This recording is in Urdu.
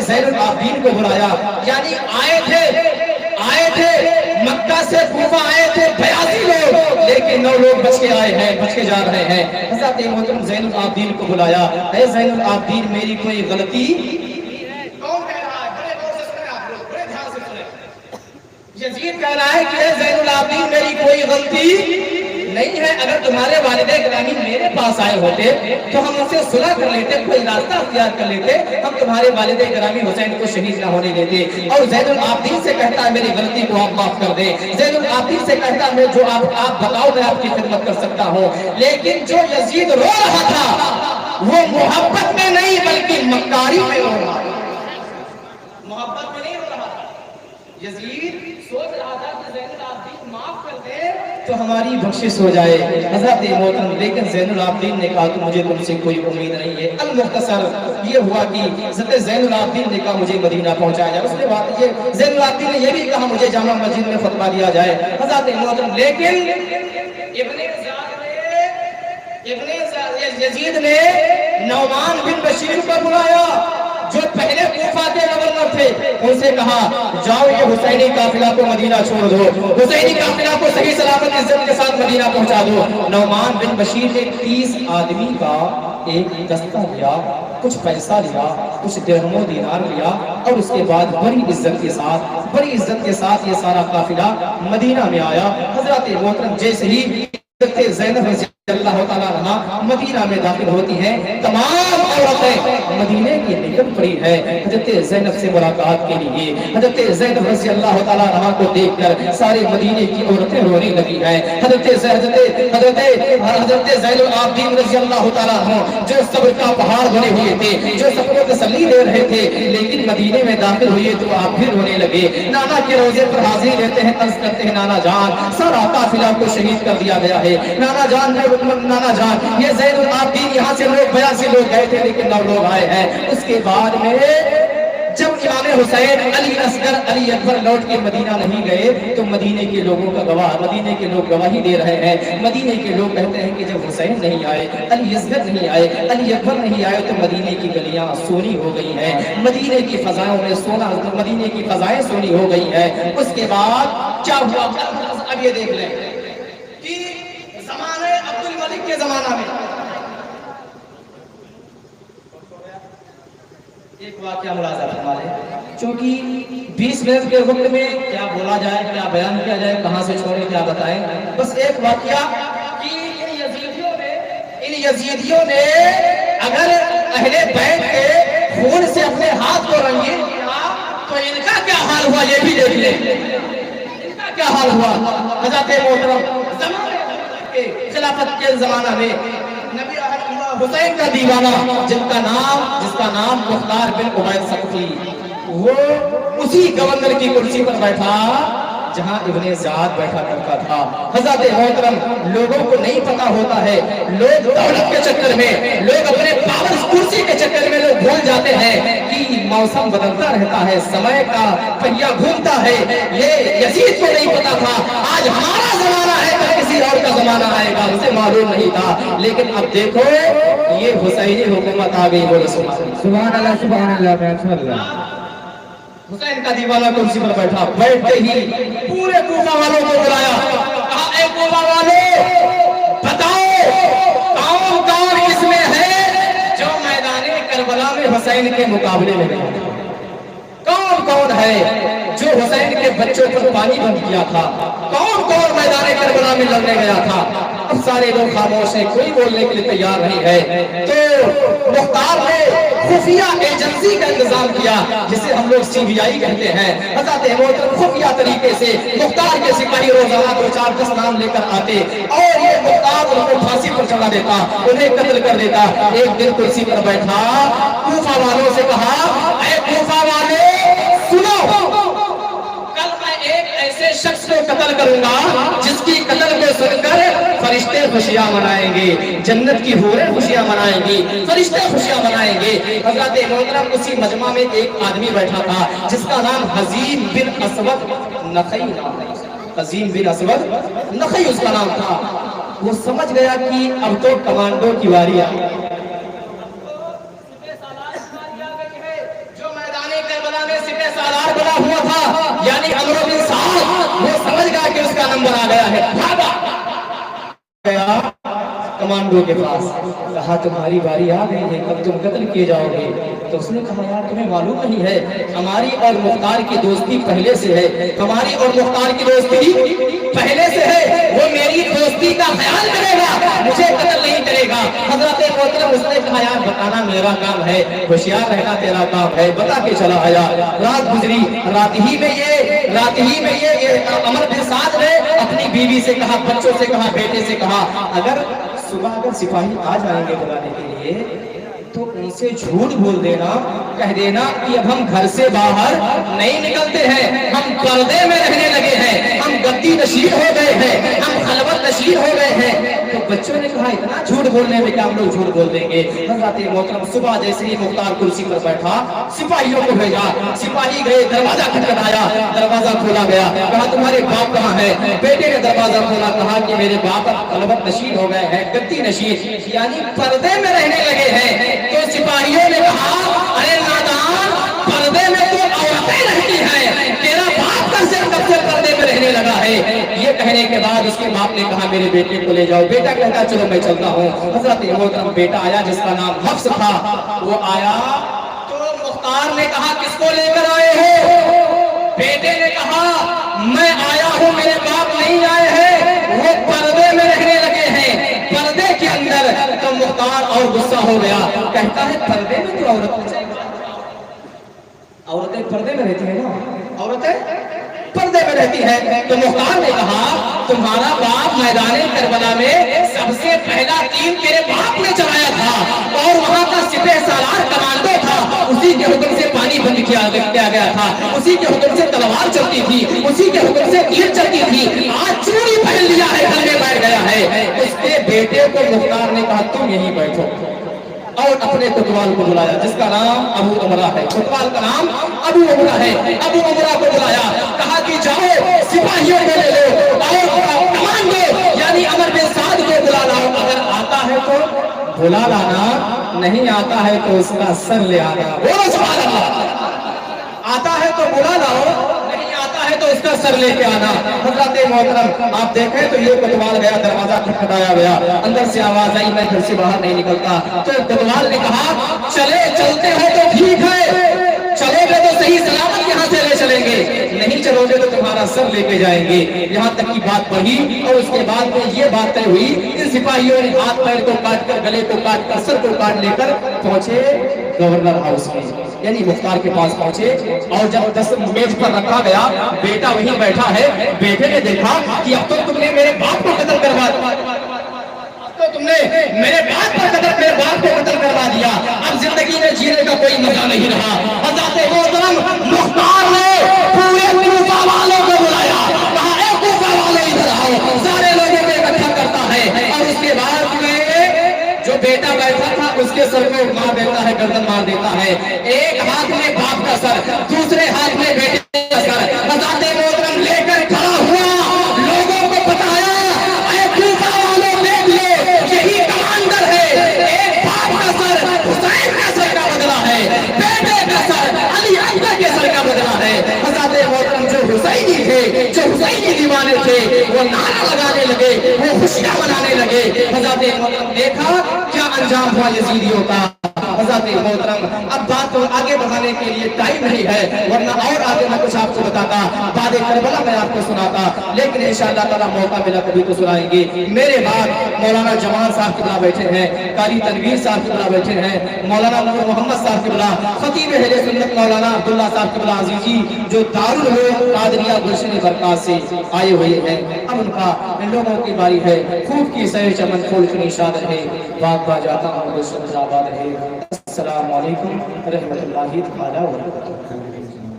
زین العابدین کو بلایا، یعنی آئے تھے مکہ سے کوفہ آئے تھے 82 لوگ، لیکن 9 لوگ بچ کے آئے ہیں، بچ کے جا رہے ہیں۔ حضرت محترم زین العابدین کو بلایا، اے زین العابدین میری کوئی غلطی؟ کون کہہ رہا ہے؟ بڑے غور سے سنیں آپ لوگ، بڑے دھیان سے سنیں۔ یزید کہہ رہا ہے کہ اے زین العابدین میری کوئی غلطی نہیں ہے، اگر تمہارے والد گرامی میرے پاس آئے ہوتے تو ہم ان سے صلح کر لیتے، کوئی راستہ اختیار کر لیتے، ہم تمہارے والد گرامی حسین کو شہید نہ ہونے دیتے۔ اور زین العابدین سے کہتا ہے میری غلطی کو آپ معاف کر دیں، زین العابدین سے کہتا ہے جو آپ بتاؤ میں آپ کی خدمت کر سکتا ہوں۔ لیکن جو یزید رو رہا تھا وہ محبت میں نہیں بلکہ مکاری میں رو رہا تھا، محبت میں نہیں رو رہا تھا۔ یزید سوچ رہا تھا کہ زین العابدین معاف کر دے تو ہماری بخشش ہو جائے۔ حضرت محترم لیکن زین العابدین نے کہا کہ مجھے تم سے کوئی امید نہیں ہے۔ المختصر یہ ہوا کہ حضرت زین العابدین نے کہا مجھے مدینہ پہنچایا جائے، اس کے بعد یہ زین العابدین نے یہ بھی کہا مجھے جامع مسجد میں خطبہ دیا جائے۔ حضرت محترم لیکن یزید نے نعمان بن بشیر کو بلایا جو پہلے کوفہ کے گورنر تھے، ان سے کہا جاؤ یہ حسینی قافلہ کو مدینہ چھوڑ دو، حسینی قافلہ کو صحیح سلامت عزت کے ساتھ مدینہ پہنچا دو۔ نعمان بن بشیر نے 30 آدمی کا ایک دستہ لیا، کچھ پیسہ لیا، کچھ درہم و دینار لیا، اور اس کے بعد بڑی عزت کے ساتھ یہ سارا قافلہ مدینہ میں آیا۔ حضرت محترم جیسے ہی زینب رضی اللہ تعالیٰ عنہ مدینہ میں داخل ہوتی ہیں، تمام عورتیں مدینے کی نکل پڑی ہے حضرت زینب سے ملاقات کے لیے۔ حضرت زینب رضی اللہ تعالیٰ عنہ کو دیکھ کر سارے مدینے کی عورتیں رونے لگی ہیں۔ حضرت زین العابدین رضی اللہ تعالیٰ عنہ جو صبر کا پہاڑ بنے ہوئے تھے، جو سب کو تسلی دے رہے تھے، لیکن مدینے میں داخل ہوئے تو آپ بھی رونے لگے۔ نانا کے روزے پر حاضری لیتے ہیں، عرض کرتے ہیں نانا جان سارا قافلہ کو شہید کر دیا گیا ہے، نانا جان یہ زین العابدین یہاں سے لوگ 82 لوگ گئے تھے لیکن 9 لوگ آئے ہیں۔ اس کے بعد میں جب امام حسین علی اصغر علی اکبر لوٹ کے مدینہ نہیں گئے تو مدینے کے لوگ گواہی دے رہے ہیں۔ مدینے کے لوگ کہتے ہیں کہ جب حسین نہیں آئے، علی اصغر نہیں آئے، علی اکبر نہیں آئے تو مدینے کی گلیاں سونی ہو گئی ہیں، مدینے کی فضائیں مدینے کی فضائیں سونی ہو گئی ہیں۔ اس کے بعد کیا ہوا؟ اب یہ دیکھ لیں کہ عبد الملک کے زمانہ میں ایک واقعہ ملاحظہ فرما لیں، چونکہ 20 منٹ کے وقت میں کیا بولا جائے، کیا بیان کیا جائے، کہاں سے چھوڑے، کیا بتائیں۔ بس ایک واقعہ کہ ان یزیدیوں نے اگر اہل بیت کے خون سے اپنے ہاتھ کو رنگین کیا تو ان کا کیا حال ہوا یہ بھی دیکھ لیں، ان کا کیا حال ہوا۔ حضرت محترم خلافت کے زمانہ میں نبی حسین کا دیوانہ جس کا نام مختار بن عبید ثقفی، وہ اسی گورنر کی کرسی پر بیٹھا جہاں ابن زیاد بیٹھا کرتا تھا۔ حضرت محترم لوگوں کو نہیں پتا ہوتا ہے، لوگ دولت کے چکر میں، لوگ اپنے پاور کرسی کے چکر میں لوگ بھول جاتے ہیں کہ موسم بدلتا رہتا ہے، سمے کا پہیہ گھومتا ہے۔ یہ یزید کو نہیں پتا تھا آج ہمارا زمانہ ہے تو کسی اور کا زمانہ آئے گا، اسے معلوم نہیں تھا۔ لیکن اب دیکھو یہ حسینی حکومت آ گئی، بولے سبحان اللہ سبحان اللہ سبحان اللہ۔ حسین کا دیوانہ کرسی پر بیٹھا، بیٹھتے ہی پورے کوفہ والوں کو بلایا، کہا اے کوفہ والوں بتاؤ کون اس میں ہے جو میدان کربلا میں حسین کے مقابلے میں گیا؟ کون ہے جو حسین کے بچوں پر پانی بند کیا تھا؟ کون میدان کربلا میں لڑنے گیا تھا؟ اب سارے لوگ خاموش ہیں، کوئی بولنے کے لیے تیار نہیں ہے۔ تو مختار نے خفیہ ایجنسی کا انتظام کیا جسے ہم لوگ CBI کہتے ہیں۔ حضرت محترم خفیہ طریقے سے مختار کے سپاہی روزانہ 2-4-10 نام لے کر آتے اور یہ مختار ان کو پھانسی پر چڑھا دیتا، انہیں قتل کر دیتا۔ ایک دن کرسی پر بیٹھا کوفہ والوں سے کہا اے کوفہ والے سنو، کل میں ایک ایسے شخص کو قتل کروں گا جس کی قتل کو سن کر فرشتے خوشیاں منائیں گے، جنت کی حوریں خوشیاں منائیں گی، فرشتے خوشیاں منائیں گے۔ حضرت محترم اسی مجمع میں ایک آدمی بیٹھا تھا جس کا نام حزیم بن اسود نخعی نام ہے، حزیم بن اسود نخعی اس کا نام تھا۔ وہ سمجھ گیا کہ اب تو کمانڈو کی واری آئی، کربلا میں سپہ سالار بنا ہوا تھا، یعنی عمرو بن سعد، وہ سمجھ گیا کہ اس کا نمبر آ گیا ہے، بھاگا گیا کمانڈو کے پاس، کہا تمہاری باری آ گئی ہے، اب تم قتل کیے جاؤ گے۔ تو اس نے کہا یار تمہیں معلوم نہیں ہے ہماری اور مختار کی دوستی پہلے سے ہے، ہماری اور مختار کی دوستی پہلے سے ہے، وہ میری دوستی کا خیال کرے گا، مجھے قتل نہیں کرے گا۔ حضرت محترم اس نے کہا یار بتانا میرا کام ہے، ہوشیار رہنا تیرا کام ہے، بتا کے چلا آیا۔ رات گزری، رات ہی میں یہ عمر بن سعد نے اپنی بیوی سے کہا، بچوں سے کہا، بیٹے سے کہا اگر صبح سپاہی آ جائیں گے بلانے کے لیے تو ان سے جھوٹ بول دینا، کہہ دینا کہ اب ہم گھر سے باہر نہیں نکلتے ہیں، ہم پردے میں رہنے لگے ہیں، ہم گدی نشین ہو گئے ہیں، ہم خلوت نشین ہو گئے ہیں۔ تو بچوں نے کہا اتنا جھوٹ بولنے میں کیا ہم لوگ جھوٹ بول دیں گے؟ حضرت محترم صبح جیسے ہی مختار کرسی پر بیٹھا، سپاہیوں کو بھیجا، سپاہی گئے، دروازہ کھٹکھٹایا، دروازہ کھولا گیا، کہا تمہارے باپ کہاں ہے؟ بیٹے نے دروازہ کھولا، کہا کہ میرے باپ خلوت نشین ہو گئے ہیں، گدی نشین یعنی پردے میں رہنے لگے ہیں۔ تو سپاہیوں نے کہا ارے نادان، پردے میں تو عورتیں رہتی ہیں، تیرا باپ کب سے پردے میں رہنے لگا ہے؟ یہ کہنے کے بعد اس کے باپ نے کہا میرے بیٹے کو لے جاؤ۔ بیٹا کہتا چلو میں چلتا ہوں۔ حضرت محترم بیٹا آیا جس کا نام حفص تھا، وہ آیا تو مختار نے کہا کس کو لے کر آئے ہو؟ بیٹے نے کہا میں آیا ہوں، میرے باپ نہیں آئے ہیں، وہ پردے میں رہنے لگے ہیں، پردے کے اندر۔ تو مختار اور غصہ ہو گیا، کہتا ہے پردے میں تو عورتیں پردے میں رہتی ہیں نا، عورتیں پردے میں رہتی ہے۔ تو مختار نے کہا تمہارا باپ میدان کربلا میں سب سے پہلا تیر میرے باپ نے چلایا تھا، اور وہاں کا سپہ سالار کمانڈو تھا، اسی کے حکم سے پانی بند کیا گیا تھا، اسی کے حکم سے تلوار چلتی تھی، اسی کے حکم سے تیر چلتی تھی۔ آج چوری پہن لیا ہے، گھر میں بیٹھ گیا ہے۔ اس کے بیٹے کو مختار نے کہا تم یہیں بیٹھو، اور اپنے کوتوال کو بلایا جس کا نام ابو عمرہ ہے، کوتوال کا نام ابو عمرہ ہے۔ ابو عمرہ کو بلایا، کہا کہ جاؤ سپاہیوں کو لے لو اور کمانڈو یعنی عمر بن سعد کو بلا لاؤ، اگر آتا ہے تو بلا لانا، نہیں آتا ہے تو اس کا سر لے آنا۔ بولو سبحان اللہ، آتا ہے تو بلا لاؤ، نہیں آتا ہے تو اس کا سر لے کے آنا۔ حضرت محترم آپ دیکھیں تو یہ کوتوال گیا، دروازہ کھٹکھٹایا گیا، اندر سے آواز آئی میں گھر سے باہر نہیں نکلتا۔ تو کوتوال نے کہا چلتے ہو تو ٹھیک ہے، چلو گے تو صحیح سلامت یہاں سے لے چلیں گے، نہیں چلو گے تو تمہارا سر لے کے جائیں گے۔ یہاں تک کی بات بڑھی اور اس کے بعد میں یہ بات طے ہوئی، ان سپاہیوں نے ہاتھ پیر کو کاٹ کر، گلے کو کاٹ کر، سر کو کاٹ لے کر پہنچے گورنر ہاؤس میں، یعنی مختار کے پاس پہنچے، اور جب دستر میز پر رکھا گیا، بیٹا وہیں بیٹھا ہے، بیٹے نے دیکھا کہ اب تو تم نے میرے باپ کو قتل کروا دیا، تو تم نے میرے باپ کو قتل کروا دیا، اب زندگی میں جینے کا کوئی مزہ نہیں رہا۔ حضرت محترم مختار نے پورے کوفہ والوں کو بلایا، کہا اے کوفہ والے ادھر آؤ، سارے لوگوں کو اکٹھا کرتا ہے، اور اس کے بعد میں جو بیٹا بیٹھا تھا اس کے سر کو مار دیتا ہے، گردن مار دیتا ہے، ایک ہاتھ میں باپ کا سر، دوسرے ہاتھ میں بیٹے کا سر۔ حضرت محترم لے کر کھڑا ہوا، لوگوں کو بتایا اے کوفہ والوں دیکھ لو یہی کمانڈر ہے، ایک باپ کا سر حسین کا سر کا بدلہ ہے، بیٹے کا سر علی اکبر کے سر کا بدلہ ہے۔ حضرت محترم جو حسینی تھے، جو حسینی دیوانے تھے، وہ نعرہ لگانے لگے، وہ خوشیاں منانے لگے۔ حضرت محترم دیکھا کیا انجام ہوا یزیدیوں کا۔ حضرت محترم اب بات کو آگے بڑھانے کے لیے ٹائم نہیں ہے، ورنہ اور آگے میں کچھ آپ کو بتاتا، بعد کربلا میں آپ کو سناتا، لیکن انشاءاللہ تعالیٰ موقع ملا کبھی تو سنائیں گے۔ میرے بعد مولانا جمال صاحب قبلہ بیٹھے ہیں، قاری تنویر صاحب قبلہ بیٹھے ہیں، مولانا نور محمد صاحب قبلہ، خطیب اہل سنت مولانا عبداللہ صاحب قبلہ عزیزی جو دارالعلوم قادریہ گلشن برکات سے آئے ہوئے ہیں، اب ان کا ان لوگوں کی باری ہے، خوب کی سیر چمن پھول چنی شاد رہے، باغ با جاتا ہوں گلشن آباد رہے۔ السلام علیکم ورحمۃ اللہ تعالیٰ وبرکاتہ۔